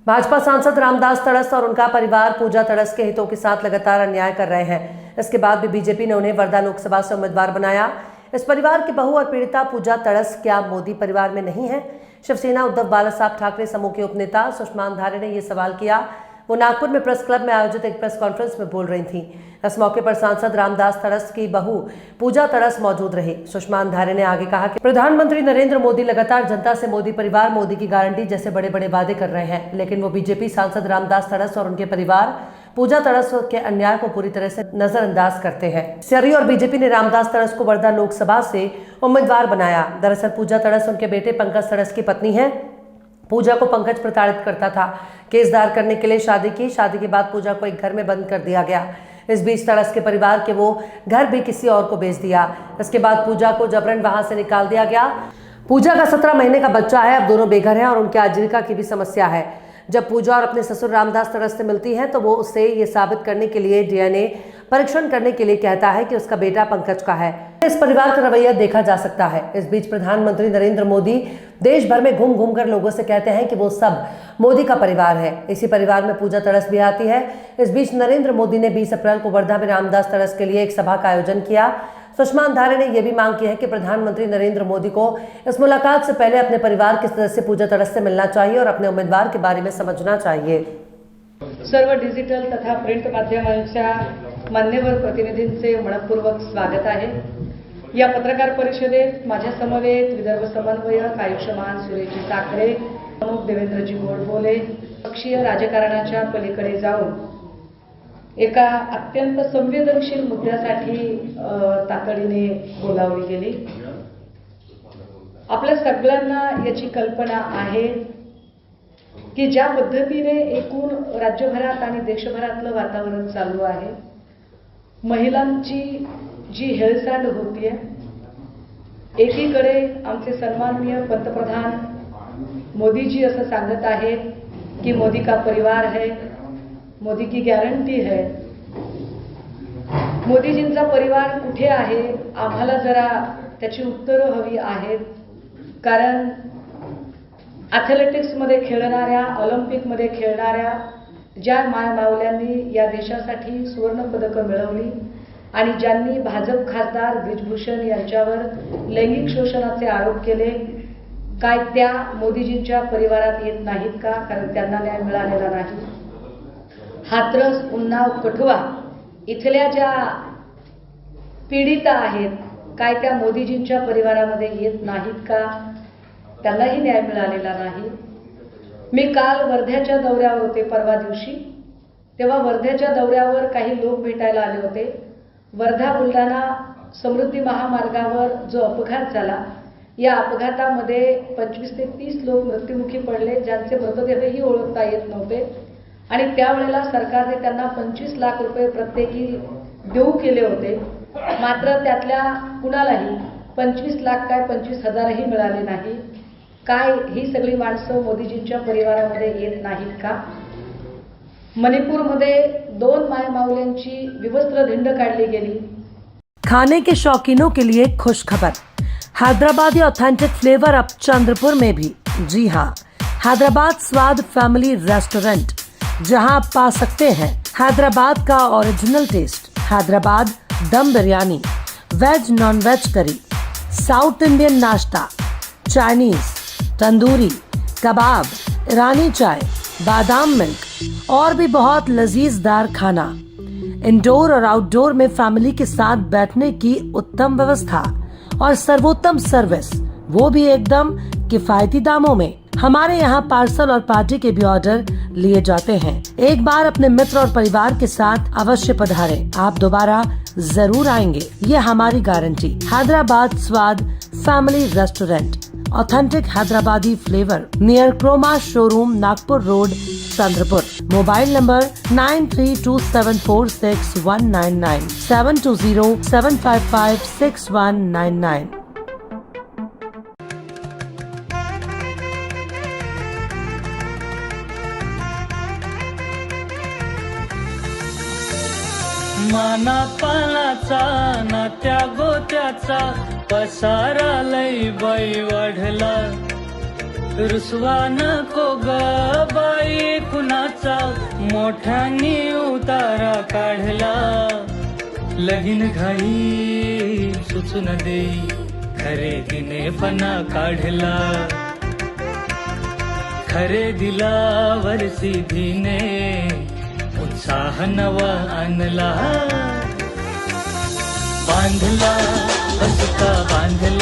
भाजपा सांसद रामदास तड़स और उनका परिवार पूजा तड़स के हितों के साथ लगातार अन्याय कर रहे हैं। इसके बाद भी बीजेपी ने उन्हें वर्धा लोकसभा से उम्मीदवार बनाया। इस परिवार की बहू और पीड़िता पूजा तड़स क्या मोदी परिवार में नहीं है? शिवसेना उद्धव बालासाहब ठाकरे समूह के उपनेता सुषमा अंधारे ने यह सवाल किया। वो नागपुर में प्रेस क्लब में आयोजित एक प्रेस कॉन्फ्रेंस में बोल रही थी। इस मौके पर सांसद रामदास तड़स की बहू पूजा तड़स मौजूद रही। सुषमा अंधारे ने आगे कहा कि प्रधानमंत्री नरेंद्र मोदी लगातार जनता से मोदी परिवार, मोदी की गारंटी जैसे बड़े बड़े वादे कर रहे हैं, लेकिन वो बीजेपी सांसद रामदास तड़स और उनके परिवार पूजा तड़स के अन्याय को पूरी तरह से नजरअंदाज करते हैं। सियारी और बीजेपी ने रामदास तड़स को वर्धा लोकसभा से उम्मीदवार बनाया। दरअसल पूजा तड़स उनके बेटे पंकज तड़स की पत्नी है। पूजा को पंकज प्रताड़ित करता था। केस दायर करने के लिए शादी के बाद पूजा को एक घर में बंद कर दिया गया। इस बीच तड़स के परिवार के वो घर भी किसी और को बेच दिया। इसके बाद पूजा को जबरन वहां से निकाल दिया गया। पूजा का 17 महीने का बच्चा है। अब दोनों बेघर हैं और उनके आजीविका की भी समस्या है। जब पूजा और अपने ससुर रामदास तड़स से मिलती है तो वो उससे ये साबित करने के लिए डीएनए परीक्षण करने के लिए कहता है कि उसका बेटा पंकज का है। इस परिवार का रवैया देखा जा सकता है। इस बीच प्रधानमंत्री नरेंद्र मोदी देश भर में घूम घूम कर लोगों से कहते हैं कि वो सब मोदी का परिवार है। इसी परिवार में पूजा तड़स भी आती है। इस बीच नरेंद्र मोदी ने 20 अप्रैल को वर्धा में रामदास तड़स के लिए एक सभा का आयोजन किया। सुषमा अंधारे ने यह भी मांग की है कि प्रधानमंत्री नरेंद्र मोदी को इस मुलाकात से पहले अपने परिवार के सदस्य पूजा तड़स से मिलना चाहिए और अपने उम्मीदवार के बारे में समझना चाहिए। सर्व डिजिटल तथा प्रिंट माध्यमांच्या मान्यवर प्रतिनिधींचे मनपूर्वक स्वागत आहे। या पत्रकार परिषदेत माझ्या समवेत विदर्भ समन्वयक आयुष्यमान सुरेश साखरे, प्रमुख देवेंद्रजी गोडबोले पक्षीय राजकारणाच्या पलीकडे जाऊन एका अत्यंत संवेदनशील मुद्द्यासाठी तातडीने बोलावली गेली। आपल्या सगळ्यांना याची कल्पना आहे की ज्या पद्धतीने एकूण राज्यभरात आणि देशभरातलं वातावरण चालू आहे, महिलांची जी हेळसांड होतीये, एकीकडे आमचे सन्माननीय पंतप्रधान मोदीजी असं सांगत आहेत की मोदी का परिवार है, मोदी की गॅरंटी है। मोदीजींचा परिवार कुठे आहे? आम्हाला जरा त्याची उत्तरं हवी आहेत, कारण ॲथलेटिक्समध्ये खेळणाऱ्या, ऑलिम्पिकमध्ये खेळणाऱ्या ज्या मायमाऊल्यांनी या देशासाठी सुवर्णपदकं मिळवली आणि ज्यांनी भाजप खासदार ब्रिजभूषण यांच्यावर लैंगिक शोषणाचे आरोप केले, काय त्या मोदीजींच्या परिवारात येत नाहीत का? कारण त्यांना न्याय मिळालेला नाही। हाथरस, उन्नाव, कठुआ इथल्या ज्या पीडिता आहेत, काय त्या मोदीजींच्या परिवारामध्ये येत नाहीत का? त्यांनाही न्याय मिळालेला नाही। मी काल वर्ध्याच्या दौऱ्यावर होते, परवा दिवशी, तेव्हा वर्ध्याच्या दौऱ्यावर काही लोक भेटायला आले होते। वर्धा बुलढाणा समृद्धी महामार्गावर जो अपघात झाला, या अपघातामध्ये 25 ते 30 लोक मृत्युमुखी पडले, ज्यांचे मृतदेहही ओळखता येत नव्हते आणि त्यावेळेला सरकारने त्यांना 25 लाख रुपये प्रत्येकी देऊ केले होते। मात्र त्यातल्या कुणालाही 25 लाख काय 25,000ही मिळाले नाही। काय ही सगळी माणसं मोदीजींच्या परिवारामध्ये येत नाहीत का? मणिपूरमध्ये 2 मायमाऊल्यांची विवस्त्र धिंड काढली गेली। खाने के शौकीनों के लिए खुश खबर, हैदराबादी ऑथेंटिक फ्लेवर अब चंद्रपुर में भी। जी हाँ, हैदराबाद स्वाद फैमिली रेस्टोरेंट, जहां आप पा सकते हैं हैदराबाद का original taste. Hyderabad dum biryani, veg non veg curry, south Indian नाश्ता, चाइनीज, तंदूरी, कबाब, ईरानी चाय, बादाम मिल्क और भी बहुत लजीजदार खाना। इंडोर और आउटडोर में फैमिली के साथ बैठने की उत्तम व्यवस्था और सर्वोत्तम सर्विस, वो भी एकदम किफायती दामों में। हमारे यहाँ पार्सल और पार्टी के भी ऑर्डर लिए जाते हैं। एक बार अपने मित्र और परिवार के साथ अवश्य पधारें, आप दोबारा जरूर आएंगे, ये हमारी गारंटी। Hyderabad Swad family restaurant, authentic Hyderabadi flavour, near Croma showroom, Nagpur road, Chandrapur. Mobile number 9327461199, 7207556199। माना पानाचा ना त्या गोत्याचा पसारा लई बाई वाढला, रुसवा नको ग बाई पणाचा मोठ्यानी उतारा काढला. लगीन घाई सुचून देई खरेदीने पणा काढला. खरेदीला वर्षी धीने उत्साह नवा आणला. बांधला बसका बांधला